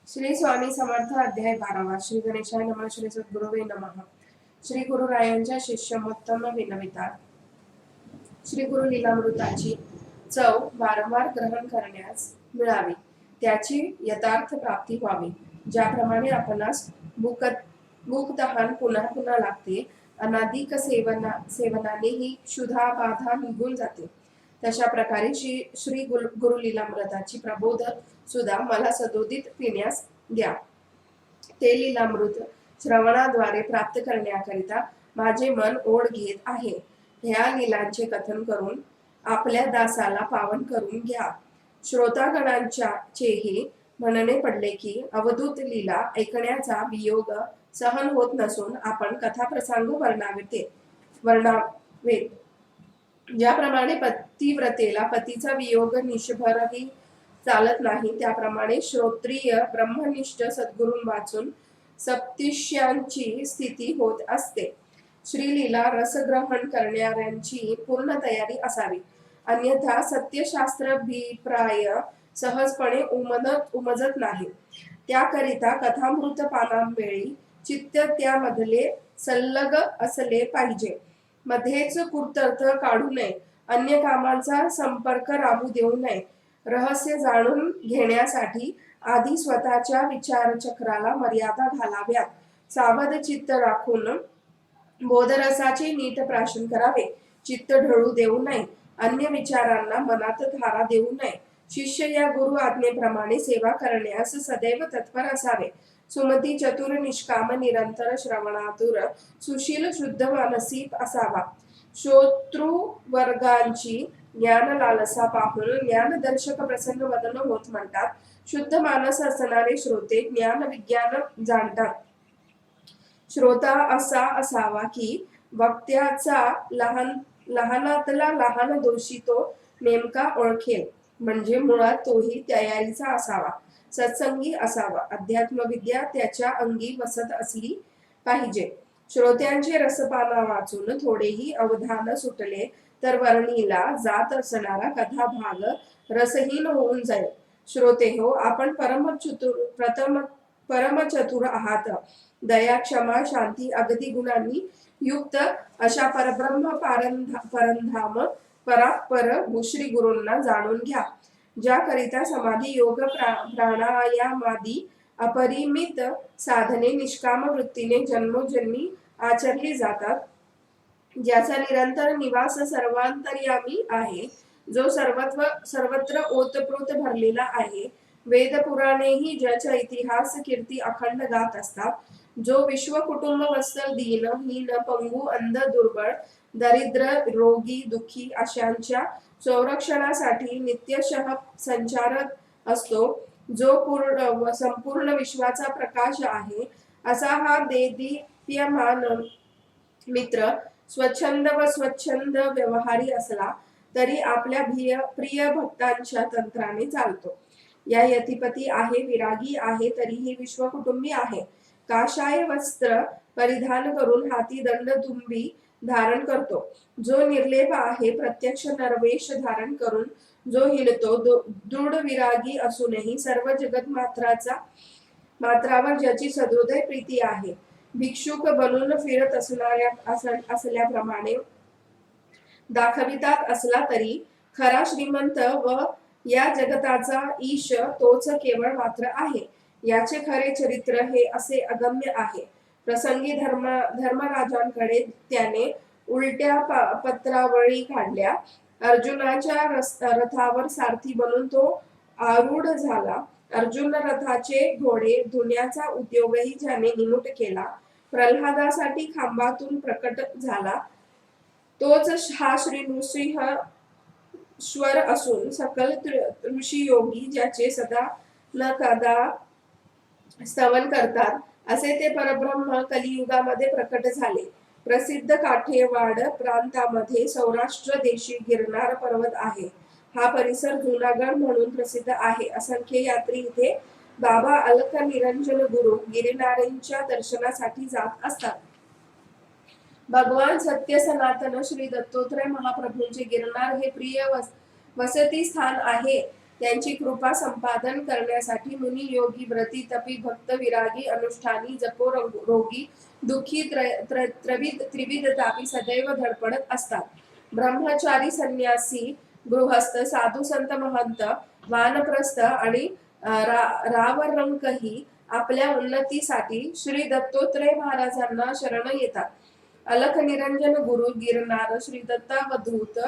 श्री स्वामी समर्थ अध्याय 12 श्री गणेशाय नमः श्री सद्गुरुवे नमः श्री गुरुरायांच्या शिष्यमोत्तम विनविता श्री गुरु लीलामृताची चव वारंवार ग्रहण करण्यास मिळावी, त्याची यथार्थ प्राप्ती व्हावी. ज्याप्रमाणे आपणास भूक तहान पुन्हा पुन्हा लागते, अनाधिक सेवनाने ही क्षुधा बाधा निघून जाते, तशा प्रकारे श्री गुरु लीलामृताची प्रबोध सुद्धा मला सदोदित पिण्यास द्या. ते लीलामृत श्रवणाद्वारे प्राप्त करण्याकरिता माझे मन ओढ घेत आहे. ह्या लीलांचे कथन करून आपल्या दासाला पावन करून घ्या. श्रोतागणांचेही म्हणणे पडले की अवधूत लीला ऐकण्याचा वियोग सहन होत नसून आपण कथाप्रसंग वर्णावेत. ज्याप्रमाणे पतिव्रतेला पतीचा वियोग निशभरही चालत नाही, त्याप्रमाणे श्रोत्रिय ब्रह्मनिष्ठ सद्गुरूं वाचून सप्तिष्यांची स्थिती होत असते. श्रीलीला रसग्रहण करणाऱ्यांची पूर्ण तयारी असावी, अन्यथा सत्यशास्त्राभिप्राय सहजपणे उमजत नाही. त्याकरिता कथामृत पानांवेळी चित्त त्यामधले संलग असले पाहिजे. मध्येच कुर्तर्थ काढू नये, अन्य कामांचा संपर्क राहू देऊ नये. रहस्य जाणून घेण्यासाठी आधी स्वतःच्या विचारचक्राला मर्यादा घालाव्यात. सावध चित्त राखून बोधरसाचे नीट प्राशन करावे. चित्त ढळू देऊ नये, अन्य विचारांना मनात धारा देऊ नये. शिष्य या गुरु आज्ञेप्रमाणे सेवा करण्यास सदैव तत्पर असावे. सुमती चतुर निष्काम निरंतर श्रवणातुर सुशील शुद्ध मानसी असावा. श्रोतृवर्गांची ज्ञान लालसा पाहून ज्ञानदर्शक प्रसन्न वदन होत म्हणतात. शुद्ध मानस असणारे श्रोते ज्ञान विज्ञान जाणतात. श्रोता असा असावा की वक्त्याचा लहानातला लहान दोषी तो नेमका ओळखेल, म्हणजे मुळात तोही तयारीचा असावा. सत्संगी असावा. अध्यात्मविद्या त्याच्या अंगी वसत असली पाहिजे. श्रोत्यांचे रसपाना वाचून थोडेही अवधान सुटले तर वर्णीला जात असणारा कथाभाग रसहीन होऊन जाईल. श्रोते हो, आपण परमचतुर आहात. दया क्षमा शांती अगदी गुणांनी युक्त अशा परब्रह्म परंधाम परापर श्री गुरूंना जाणून घ्या. ज्याकरिता समाधी योग प्राणायामादी अपरिमित साधने निष्काम वृत्तीने जन्मोजन्मी आचरली जातात. ज्याचा निरंतर निवास सर्वांतर्यामी आहे, जो सर्वत्र ओतप्रोत भरलेला आहे. वेद पुराणेही ज्याचा इतिहास कीर्ती अखंड गात असतात. जो विश्व कुटुंब वत्सल दीन हीन पंगू अंध दुर्बळ दरिद्र रोगी दुःखी अशांच्या संरक्षणासाठी नित्यशः संचारत असतो. जो संपूर्ण विश्वाचा प्रकाश आहे, असा हा देदीप्यमान मित्र स्वच्छंद व स्वच्छंद व्यवहारी असला तरी आपल्या प्रिय भक्तांच्या तंत्राने चालतो. या यतिपती आहे, विरागी आहे, तरीही विश्वकुटुंबी आहे. काशाय वस्त्र परिधान करून हाती दंड तुंबी धारण करतो. जो निर्लेप आहे, प्रत्यक्ष नरवेश धारण करून जो हिंडतो. दृढ विरागी असूनही सर्व जगत मात्रावर ज्याची सदृदय प्रीती आहे. भिक्षुक बनून फिरत असल्याप्रमाणे दाखवितात असला तरी खरा श्रीमंत व या जगताचा ईश तोच केवळ मात्र आहे. याचे खरे चरित्र हे असे अगम्य आहे. प्रसंगी धर्मराजांकडे त्याने उलट्या पत्रावळी काढल्या. अर्जुनाच्या रथावर सारथी बनून तो आरूढ झाला. अर्जुन रथाचे घोडे धुण्याचा उद्योगही ज्याने निमूट केला. प्रल्हादासाठी खांबातून प्रकट झाला, तोच हा श्री नृसिंहेश्वर असून सकल ऋषी योगी ज्याचे सदा न कदा स्तवन करतात, असे ते परब्रह्म कलियुगामध्ये प्रकट झाले. प्रसिद्ध काठेवाड प्रांतामध्ये सौराष्ट्र देशी गिरनार पर्वत आहे. हा परिसर जुनागड म्हणून प्रसिद्ध आहे. असंख्य यात्री इथे बाबा अलक निरंजन गुरु गिरनारींच्या दर्शनासाठी जात असतात. भगवान सत्य सनातन श्री दत्तोत्रय महाप्रभूंचे गिरनार हे प्रिय वसती स्थान आहे. त्यांची कृपा संपादन करण्यासाठी मुनी, योगी, व्रती, तपी, भक्त, विरागी, अनुष्ठानी, जपो, रोगी, दुःखी, त्रिविध तापी सदैव धडपडत असतात. ब्रह्मचारी, संन्यासी, गृहस्थ, साधू, संत, महंत, वानप्रस्थ आणि रावरंकही आपल्या उन्नतीसाठी श्री दत्तोत्रय महाराजांना शरण येतात. अलख निरंजन गुरु, गिरनार, श्री दत्तावधूत,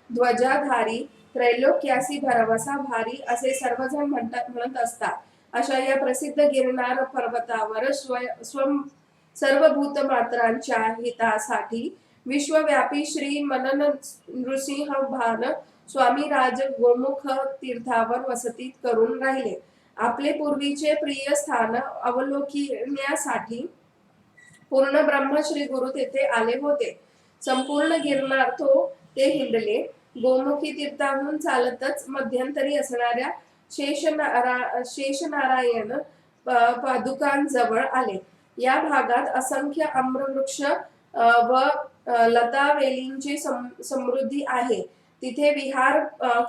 ध्वजाधारी, त्रैलोक्यासी भरवसा भारी असे सर्वजण म्हणत असतात. अशा या प्रसिद्ध गिरनार पर्वतावर सर्व भूतमात्रांच्या हितासाठी विश्वव्यापी श्री मनन नृसिंह भान स्वामी राज गोमुख तीर्थावर वसती करून राहिले. आपले पूर्वीचे प्रिय स्थान अवलोकण्यासाठी पूर्ण ब्रह्म श्री गुरु तेथे आले होते. संपूर्ण गिरनार ते हिंडले. गोमुखी तीर्थाहून चालतच मध्यंतरी असणाऱ्या शेषनारायण पादुकांजवळ आले. या भागात असंख्य आम्रवृक्ष व लतावेलींची समृद्धी आहे. तिथे विहार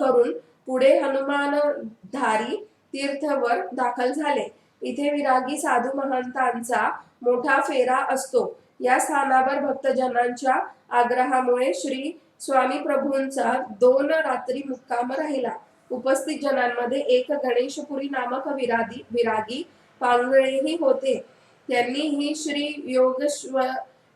करून पुढे हनुमानधारी तीर्थवर दाखल झाले. इथे विरागी साधू महंतांचा मोठा फेरा असतो. या स्थानावर भक्तजनांच्या आग्रहामुळे श्री स्वामी प्रभूंचा 2 रात्री मुक्काम राहिला. उपस्थित जनांमध्ये एक गणेशपुरी नामक विरागी पांगळेही होते. त्यांनी ही श्री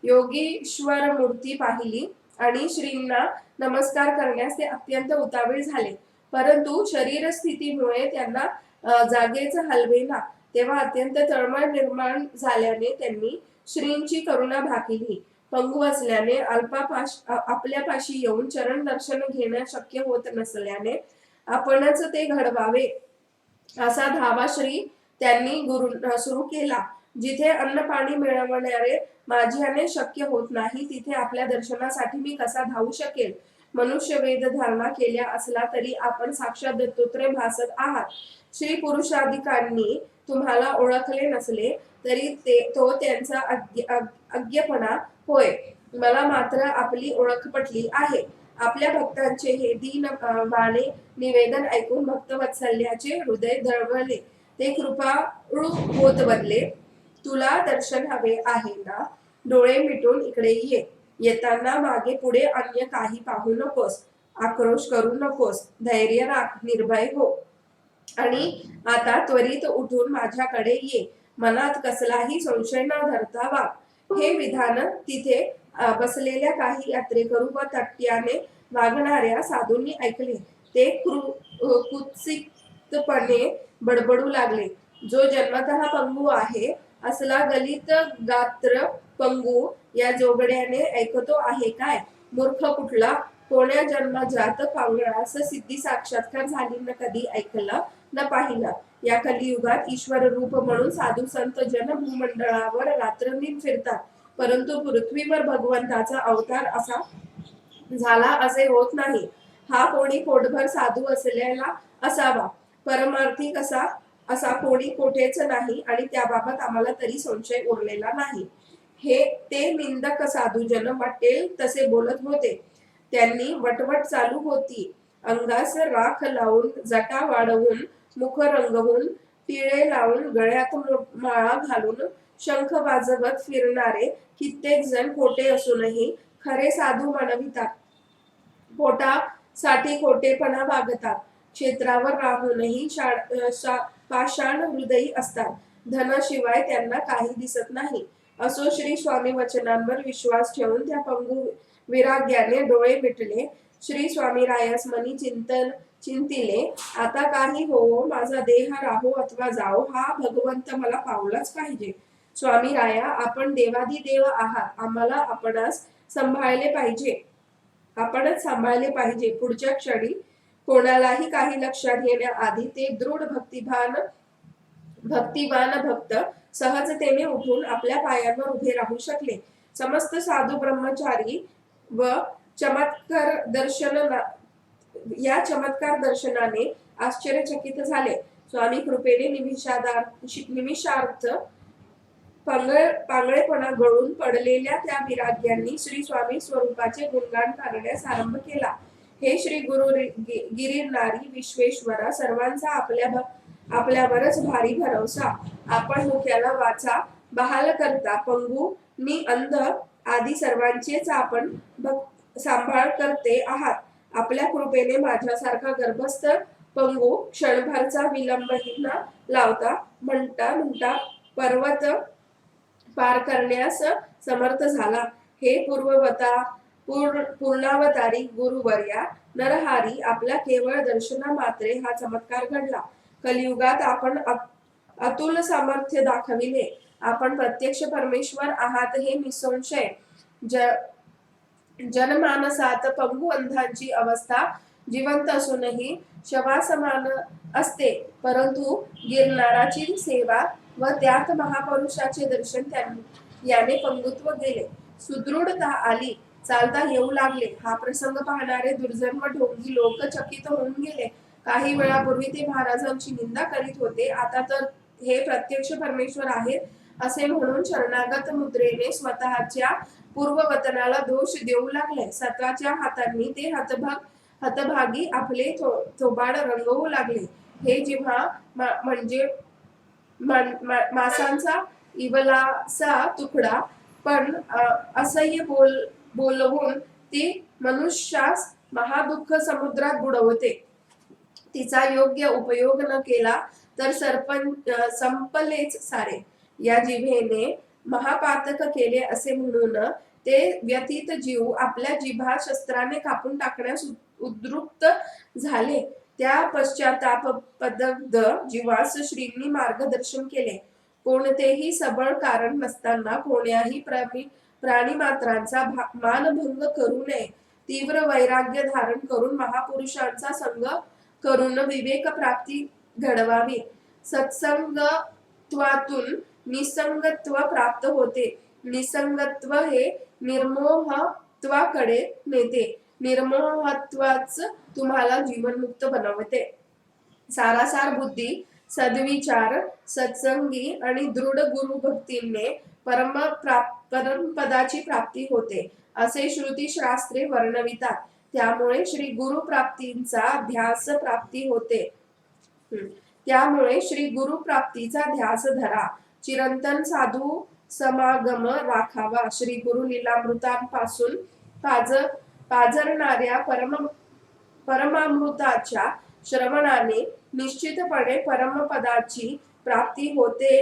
योगीश्वर मूर्ती पाहिली आणि श्रींना नमस्कार करण्यास ते अत्यंत उतावीळ झाले. परंतु शरीर स्थितीमुळे त्यांना जागेच हलवेना. तेव्हा अत्यंत तळमळ निर्माण झाल्याने त्यांनी श्रींची करुणा भाकिली. पंगू असल्याने आपल्यापाशी येऊन चरण दर्शन घेणं शक्य होत नसल्याने आपणच ते घडवावे असा धावा श्री त्यांनी सुरू केला. जिथे अन्न पाणी मिळवणारे माझ्याने शक्य होत नाही तिथे आपल्या दर्शनासाठी मी कसा धावू शकेल. मनुष्य वेद धारणा केल्या असला तरी आपण साक्षात दत्तोत्रय भासत आहात. श्री पुरुषाधिकांनी तुम्हाला ओळखले नसले तरी तो त्यांचा अज्ञपणा होय. मला मात्र आपली ओळख पटली आहे. आपल्या भक्तांचे हे दीन वाणे निवेदन ऐकून भक्तवत्सल्याचे हृदय दळवले. ते कृपाळू होत बनले. तुला दर्शन हवे आहे ना? डोळे मिटून इकडे ये. येताना मागे पुढे अन्य काही पाहू नकोस. आक्रोश करू नकोस. धैर्य राख. निर्भय हो. आणि आता त्वरित उठून माझ्याकडे ये. मनात कसलाही संशय न धरता वाग. हे विधान तिथे बसलेल्या काही यात्रेकरू व तट्याने वागणाऱ्या साधूंनी ऐकले. ते कुत्सितपणे बडबडू लागले. जो जन्मतः पंगू आहे असला गलित गात्र पंगू या जोगड्याने ऐकतो आहे काय? मूर्ख कुठला? कोण्या जन्मजात पांगळास सिद्धी साक्षात्कार झाली न कधी ऐकलं न पाहिलं. या कलियुगात ईश्वर रूप म्हणून साधू संत जन भूमंडळावर रात्रंदिन फिरतात. परंतु पृथ्वीवर भगवंताचा अवतार असा झाला असे होत नाही. हा कोणी पोटभर साधू असलेला असावा. परमार्थी कसा असा कोणी कोठेच नाही आणि त्याबाबत आम्हाला तरी संशय उरलेला नाही. ते निंदक साधूजन वाटेल तसे बोलत होते. त्यांनी वटवट चालू होती. अंगास राख लावून, जटा वाढवून, मुख रंगवून, टिळे लावून, गळ्यात माळा घालून शंख वाजवत फिरणारे कित्येक जण खोटे असूनही खरे साधू म्हणवितात. पोटासाठी खोटेपणा वागतात. क्षेत्रावर राहूनही पाषाण हृदयी असतात. धनाशिवाय त्यांना काही दिसत नाही. असो श्री स्वामी वचनांवर विश्वास ठेवून त्या पंगू विराग्याने डोळे मिटले. श्री स्वामी रायास मनी चिंतिले. आता काही हो, माझा देह राहो अथवा जाओ, हा भगवंत मला पावलाच पाहिजे. स्वामी राया, आपण देवाधिदेव आहात. आम्हाला आपणच सांभाळले पाहिजे. पुढच्या क्षणी कोणालाही काही लक्षात येण्याआधी ते दृढ भक्तिवान भक्त सहजतेने उठून आपल्या पायांवर उभे राहू शकले. समस्त साधू ब्रह्मचारी व चमत्कार दर्शनाने आश्चर्यचकित झाले. स्वामी कृपेने निमिषार्थ पांगळेपणा गळून पडलेल्या त्या विराग्यांनी श्री स्वामी स्वरूपाचे गुणगान करण्यास आरंभ केला. हे श्री गुरु गिरिनारी विश्वेश्वरा, सर्वांचा आपल्यावरच भारी भरवसा. आपण मुख्याला वाचा बहाल करता, पंगू नि अंध आदी सर्वांचेच आपण सांभाळ करते आहात. आपल्या कृपेने माझ्यासारखा गर्भस्थ पंगू क्षणभरचा विलंबही न लावता म्हणता पर्वत पार करण्यास समर्थ झाला. हे पूर्णावतारी गुरुवर्या नरहारी, आपल्या केवळ दर्शना मात्रे हा चमत्कार घडला. कलियुगात आपण अतुल सामर्थ्य दाखविले. आपण प्रत्यक्ष परमेश्वर आहात हे निसंशय. जनमानसात पंगू अंधांची अवस्था जिवंत असूनही शवासमान असते, परंतु गिरनाराची सेवा व त्यात महापुरुषाचे दर्शन याने पंगुत्व गेले, सुदृढता आली, चालता येऊ लागले. हा प्रसंग पाहणारे दुर्जन व ढोंगी लोक चकित होऊन गेले. काही वेळापूर्वी ते महाराजांची निंदा करीत होते, आता तर हे प्रत्यक्ष परमेश्वर आहेत असे म्हणून शरणागत मुद्रेने स्वतःच्या पूर्ववतनाला दोष देऊ लागले. स्वतःच्या हातांनी ते हतभागी आपले थोबाड रंगवू लागले. हे जेव्हा म्हणजे मांसाचा इवलासा तुकडा पण असह्य बोलवून ती मनुष्यास महादुःख समुद्रात बुडवते. तिचा योग्य उपयोग न केला तर संपलेच सारे. या जिभेने महापातक केले असे म्हणून ते व्यथित जीव आपल्या जिभा शस्त्राने कापून टाकण्यास उद्युक्त झाले. त्या पश्चातापदग्ध जीवास श्रींनी मार्गदर्शन केले. कोणतेही सबळ कारण नसताना कोण्याही प्राणीमात्रांचा मानभंग करू नये. तीव्र वैराग्य धारण करून महापुरुषांचा संग करून विवेक प्राप्ती घडवावी. सत्संगत्वातून निसंगत्व प्राप्त होते. निसंगत्व हे निर्मोहत्वाकडे नेते. निर्मोहत्वाच तुम्हाला जीवनमुक्त बनवते. सारासार बुद्धी, सद्विचार, सत्संगी आणि दृढ गुरुभक्तीने परमपदाची प्राप्ती होते असे श्रुतीशास्त्रे वर्णवितात. त्यामुळे श्री गुरु प्राप्तीचा ध्यास प्राप्ती होते. त्यामुळे श्री गुरु प्राप्तीचा ध्यास धरा. चिरंतन साधू समागम राखावा. श्री गुरु लीलामृतांपासून पाजरणाऱ्या परमामृताच्या श्रवणाने निश्चितपणे परमपदाची प्राप्ती होते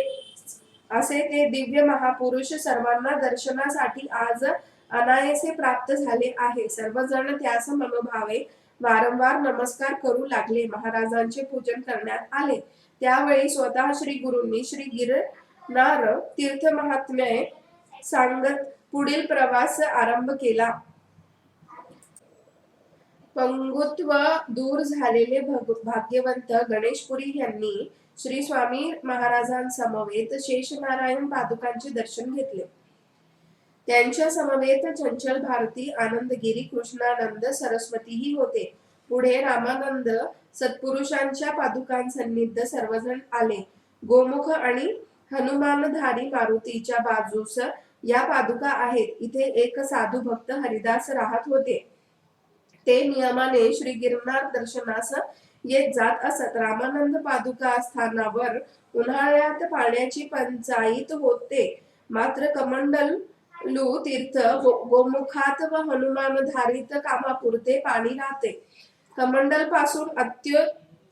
असे ते दिव्य महापुरुष सर्वांना दर्शनासाठी आज अनायासे प्राप्त झाले आहे. सर्वजण त्यास मनोभावे वारंवार नमस्कार करू लागले. महाराजांचे पूजन करण्यात आले. त्यावेळी स्वतः श्री गुरूंनी श्री गिरनार तीर्थ महात्म्य सांगत पुढील प्रवास आरंभ केला. पंगुत्व दूर झालेले भाग्यवंत गणेशपुरी यांनी श्री स्वामी महाराजांसमवेत शेषनारायण पादुकांचे दर्शन घेतले. त्यांच्या समवेत चंचल भारती, आनंदगिरी, कृष्णानंद सरस्वतीही होते. पुढे रामानंद सत्पुरुषांच्या पादुकांसन्निध सर्वजण आले. गोमुख आणि हनुमानधारी मारुतीच्या बाजूस या पादुका आहेत. इथे एक साधू भक्त हरिदास राहत होते. ते नियमाने श्री गिरनार दर्शनास येत जात असत. रामानंद पादुका स्थानावर उन्हाळ्यात पाण्याची पंचाईत होते, मात्र कमंडलू तीर्थ गोमुखात व हनुमानधारित कामापुरते पाणी राहते. कमंडल पासून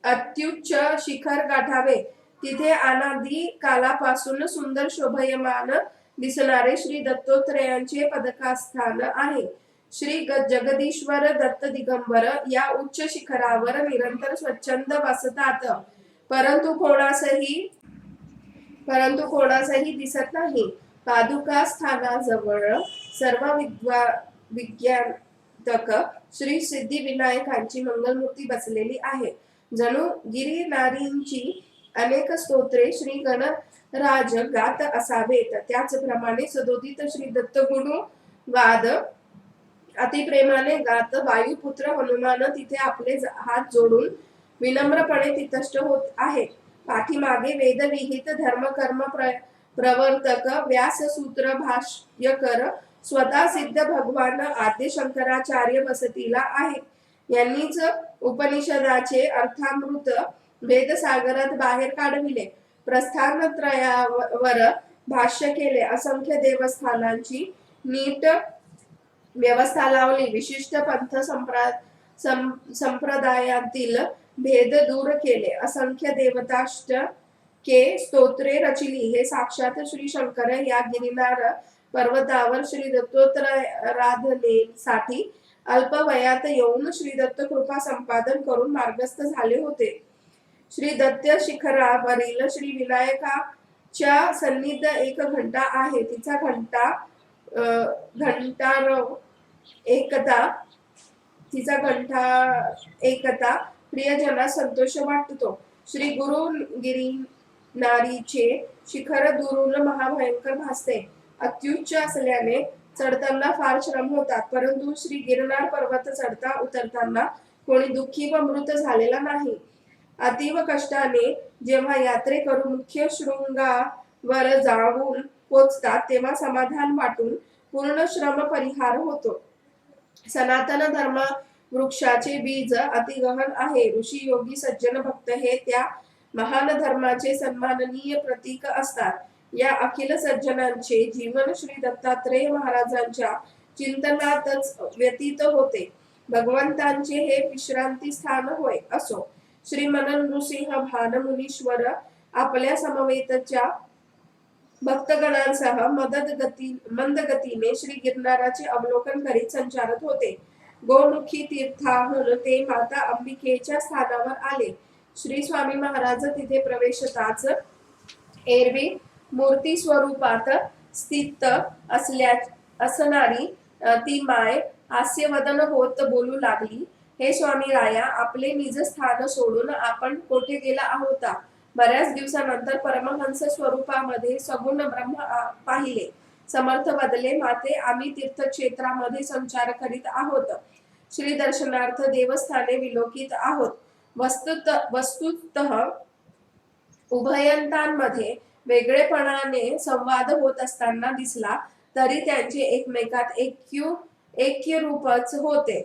अत्युच्च शिखर गाठावे तिथे अनादी कालापासून सुंदर शोभयमान दिसणारे श्री दत्तात्रेयांचे पदकास्थान आहे. श्री जगदीश्वर दत्त दिगंबर या उच्च शिखरावर निरंतर स्वच्छंद बसतात, परंतु कोणासही दिसत नाही. पादुका स्थानाजवळ सर्व विज्ञातक श्री सिद्धिविनायकांची मंगलमूर्ती बसलेली आहे. जणू गिरिनारींची अनेक स्तोत्रे श्री गणराज गात असावेत. त्याचप्रमाणे सदोदित श्री दत्तगुरु वाद अतिप्रेमाने गात वायुपुत्र हनुमान तिथे आपले हात जोडून विनम्रपणे तितष्ट होत आहे. पाठीमागे वेदविहित धर्मकर्म प्रवर्तक व्याससूत्र भाष्यकर स्वतः सिद्ध भगवान आद्य शंकराचार्य बसतीला आहेत. यांनीच उपनिषदाचे अर्थामृत वेदसागरात बाहेर काढविले. प्रस्थानत्रयावर भाष्य केले. असंख्य देवस्थानांची नीट व्यवस्था लावली. विशिष्ट पंथ संप्रदायातील भेद दूर केले. असंख्य देवताष्टके स्तोत्रे रचिली. हे साक्षात श्री शंकर या गिरिनार पर्वतावर श्री दत्तोत्तराराधनेसाठी अल्प वयात येऊन श्री दत्त कृपा संपादन करून मार्गस्थ झाले होते. श्री दत्त शिखरावरील श्री विनायकाच्या सन्निध एक घंटा आहे. तिचा घंटा एकता प्रियजनास संतोष वाटतो. श्री गुरु गिरिनारीचे शिखर दुरून महाभयंकर भासते. अत्युच्च असल्याने चढताना फार श्रम होतात, परंतु श्री गिरनार पर्वत चढता उतरताना कोणी दुःखी व मृत झालेला नाही. अतीव कष्टाने जेव्हा यात्रेकरू मुख्य शृंगावर जाऊन पोचतात तेव्हा समाधान वाटून पूर्ण श्रम परिहार होतो. सनातन धर्म वृक्षाचे बीज अतिगहन आहे. ऋषी योगी सज्जन भक्त हे त्या महान धर्माचे सन्माननीय प्रतीक असतात. या अखिल सज्जनांचे जीवन श्री दत्तात्रेय महाराजांच्या चिंतनातच व्यतीत होते. भगवंतांचे हे विश्रांती स्थान होय. असो, श्री मनन नृसिंह भानमुनीश्वर आपल्या समवेतच्या भक्तगणांसह मंद गतीने श्री गिरनाराचे अवलोकन करीत संचारत होते. गोमुखी तीर्थाहून ते माता अंबिकेच्या स्थानावर आले. श्री स्वामी महाराज तिथे प्रवेशताच एरवी मूर्ती स्वरूपात स्थित असणारी ती माय हास्यवदन होत बोलू लागली. हे स्वामी राया, आपले निज स्थान सोडून आपण कोठे गेला आहोता? बऱ्याच दिवसानंतर परमहंस स्वरूपामध्ये सगुण ब्रह्म पाहिले. समर्थ बदले, माते, आम्ही तीर्थक्षेत्रामध्ये संचार करीत आहोत. श्री दर्शनार्थ देवस्थाने विलोकित आहोत. वस्तुतः उभयंतांमध्ये वेगळेपणाने संवाद होत असताना दिसला तरी त्यांचे एकमेकात ऐक्य रूपच होते.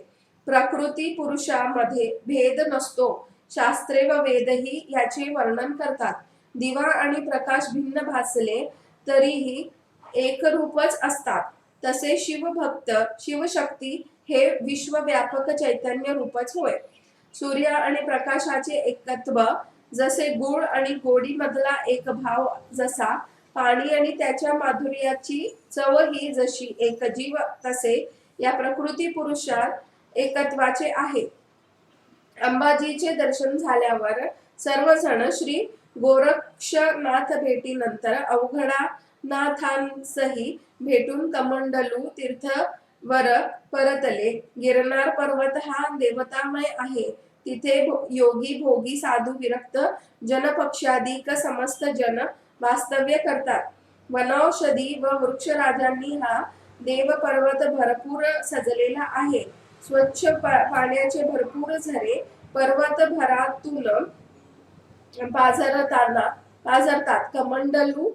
प्रकृती पुरुषामध्ये भेद नसतो. शास्त्रे व वेदही याचे वर्णन करतात. दिवा आणि प्रकाश भिन्न भासले तरीही एकरूपच असतात. तसे शिवभक्त शिवशक्ती हे विश्वव्यापक चैतन्य रूपच होय. सूर्य आणि प्रकाशाचे एकत्व जसे गुळ आणि गोडी मधला एक भाव जसा, पाणी आणि त्याच्या माधुर्याची चव ही जशी एक जीव, तसे या प्रकृती पुरुषात एकत्वाचे आहे. अंबाजीचे दर्शन झाल्यावर सर्वजण श्री गोरक्षनाथ भेटीनंतर अवघडानाथांसही भेटून कमंडलू तीर्थवर परतले. गिरनार पर्वत हा देवतामय आहे. तिथे योगी, भोगी, साधू, विरक्त जनपक्षाधिक समस्त जन वास्तव्य करतात. वनौषधी व वृक्षराजांनी हा देव पर्वत भरपूर सजलेला आहे. स्वच्छ पाण्याचे भरपूर झरे पर्वतभरातून पाझरतात. कमंडलू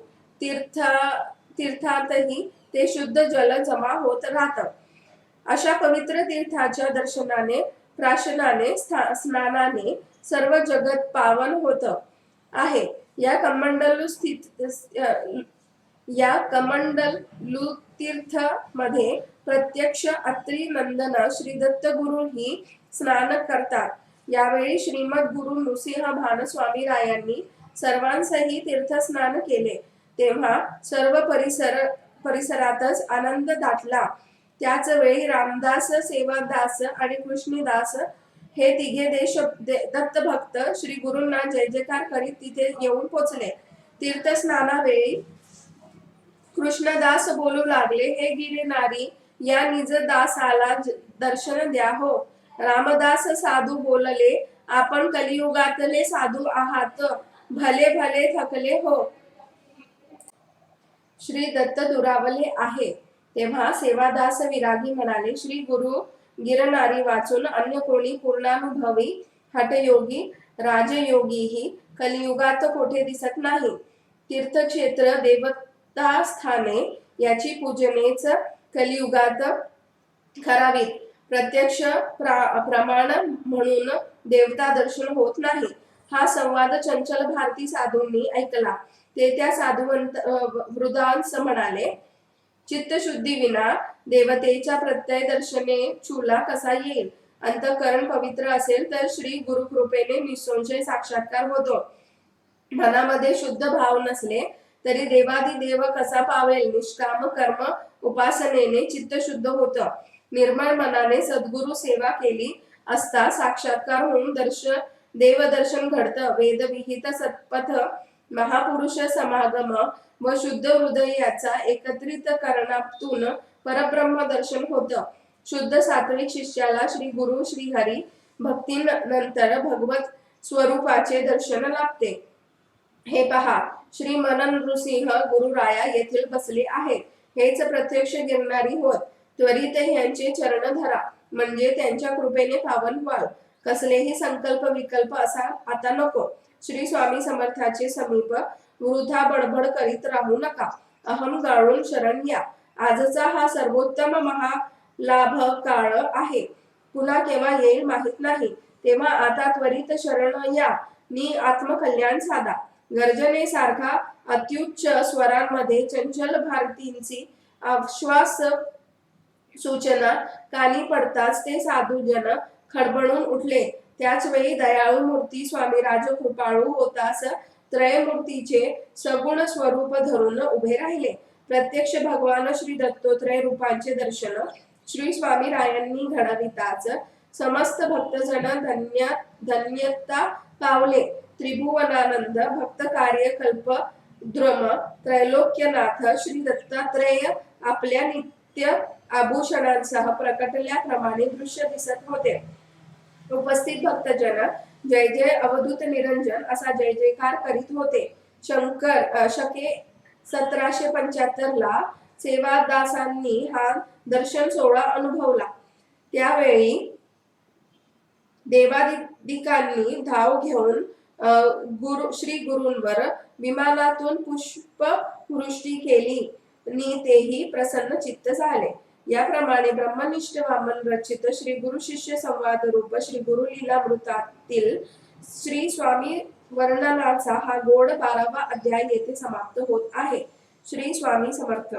तीर्थातही ते शुद्ध जल जमा होत राहतं. अशा पवित्र तीर्थाच्या दर्शनाने, प्राशनाने, स्नानाने सर्व जगत पावन होत आहे. या कमंडलू तीर्थ मध्ये प्रत्यक्ष अत्री नंदन श्री दत्त गुरु ही स्नान करतात. यावेळी श्रीमद गुरु नृसिंह भान स्वामी रायांनी सर्वांसही तीर्थस्नान केले. तेव्हा सर्व परिसरातच आनंद दाटला. त्याच वेळी रामदास, सेवादास आणि कृष्णदास हे तिघे दत्तभक्त श्री गुरूंना जय जयकार करीत तिथे येऊन पोचले. तीर्थस्नानावेळी कृष्णदास बोलू लागले, हे गिरिनारी, या निज दासाला दर्शन द्या हो. रामदास साधू बोलले, आपण कलियुगातले साधू आहात, भले भले थकले हो. श्री दत्त दुरावले आहे. तेव्हा सेवादास विरागी म्हणाले, श्री गुरु गिरनारी वाचून अन्य कोणी पूर्णानुभवी हठयोगी राजयोगीही कलियुगात कोठे दिसत नाही. तीर्थक्षेत्र, देवतास्थाने याची पूजनेच कलियुगात करावीत. प्रत्यक्ष प्रमाण म्हणून देवता दर्शन होत नाही. हा संवाद चंचल भारती साधूंनी ऐकला. ते त्या साधुवंत वृदांस म्हणाले, चित्तशुद्धी विना देवतेच्या प्रत्यय दर्शने चुला कसा येईल? अंतःकरण पवित्र असेल तर श्री गुरुकृपेने निसंशय साक्षात्कार होतो. मनामध्ये शुद्ध भाव नसले तरी देवादिदेव कसा पावेल? निष्काम कर्म उपासनेने चित्त शुद्ध होतं. निर्मळ मनाने सद्गुरु सेवा केली असता साक्षात्कार होऊन देवदर्शन घडतं. वेदविहित सत्पथ महापुरुष समागम व शुद्ध हृदयाचा एकत्रित करणातून परब्रह्म दर्शन होतं. शुद्ध सात्विक शिष्याला श्री गुरु श्री हरी भक्तीनंतर भगवत स्वरूपाचे दर्शन लाभते. हे पहा, श्री मनन नृसिंह गुरुराया येथील बसले आहेत. हेच प्रत्यक्ष गिरणारी होत. त्वरित यांचे चरण धरा, म्हणजे त्यांच्या कृपेने पावन व्हाल. कसलेही संकल्प विकल्प असा आता नको. श्री स्वामी समर्थाचे समीप वृथा बडबड करीत राहू नका. अहम गाळून शरण या. आजचा हा सर्वोत्तम महालाभ काळ आहे. पुन्हा केव्हा येईल माहित नाही. तेव्हा आता त्वरित शरण या नि आत्मकल्याण साधा. गर्जनेसारखा अत्युच्च स्वरांमध्ये चंचल भारतींची आश्वास सूचना कानी पडताच ते साधूजन खडबडून उठले. त्याच वेळी दयाळू मूर्ती स्वामी राजकृपाळू होतास त्रयमूर्तीचे सगुण स्वरूप धरून उभे राहिले. प्रत्यक्ष भगवान श्री दत्तोत्रय रूपांचे दर्शन श्री स्वामी रायांनी घडविताच समस्त भक्तजन धन्यता पावले. त्रिभुवनानंद भक्त कार्य कल्प द्रुम त्रैलोक्यनाथ श्री दत्तात्रेय आपल्या नित्य आभूषणांसह प्रकटल्याप्रमाणे दृश्य दिसत होते. उपस्थित भक्तजन जय जय अवधूत निरंजन असा जय जयकार करीत होते. शके 1775 ला सेवादासांनी हा दर्शन सोहळा अनुभवला. त्यावेळी देवादिकांनी धाव घेऊन श्री गुरूंवर विमानातून पुष्पवृष्टी केली नि तेही प्रसन्न चित्त झाले. याप्रमाणे ब्रह्मनिष्ठ वामन रचित श्री गुरु शिष्य संवाद रूप श्री गुरु लीलामृतातील श्री स्वामी वर्णनाचा हा गोड 12वा अध्याय येथे समाप्त होत आहे. श्री स्वामी समर्थ.